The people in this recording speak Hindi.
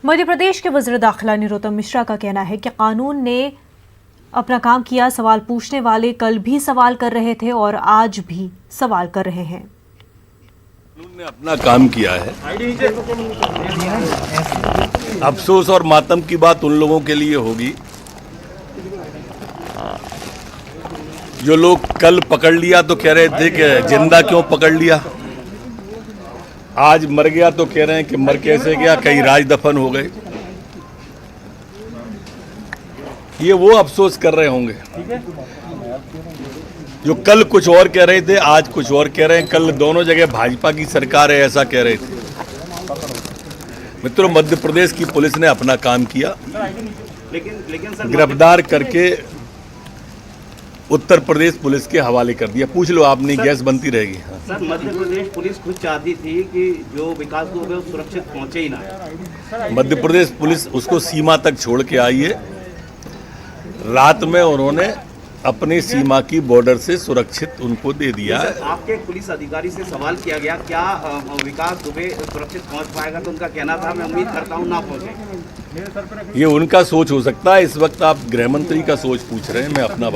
मध्य प्रदेश के वज़ीर दाखिला नरोत्तम मिश्रा का कहना है कि कानून ने अपना काम किया। सवाल पूछने वाले कल भी सवाल कर रहे थे और आज भी सवाल कर रहे हैं। कानून ने अपना काम किया है। अफसोस और मातम की बात उन लोगों के लिए होगी जो लोग कल पकड़ लिया तो कह रहे थे कि जिंदा क्यों पकड़ लिया, आज मर गया तो कह रहे हैं कि मर कैसे गया, कहीं राज दफन हो गए। ये वो अफसोस कर रहे होंगे जो कल कुछ और कह रहे थे, आज कुछ और कह रहे हैं। कल दोनों जगह भाजपा की सरकार है ऐसा कह रहे थे। मित्रों, मध्य प्रदेश की पुलिस ने अपना काम किया, लेकिन सर गिरफ्तार करके उत्तर प्रदेश पुलिस के हवाले कर दिया। पूछ लो, आपने गैस बनती रहेगी। हाँ। सर, मध्य प्रदेश पुलिस खुद चाहती थी कि जो विकास दुबे वो सुरक्षित पहुंचे ही ना। मध्य प्रदेश पुलिस उसको सीमा तक छोड़ के आई है। रात में उन्होंने अपनी सीमा की बॉर्डर से सुरक्षित उनको दे दिया। आपके एक पुलिस अधिकारी से सवाल किया गया, क्या विकास दुबे सुरक्षित पहुंच पाएगा, तो उनका कहना था मैं उम्मीद करता हूं ना पहुंचे। ये उनका सोच हो सकता है। इस वक्त आप गृह मंत्री का सोच पूछ रहे हैं, मैं अपना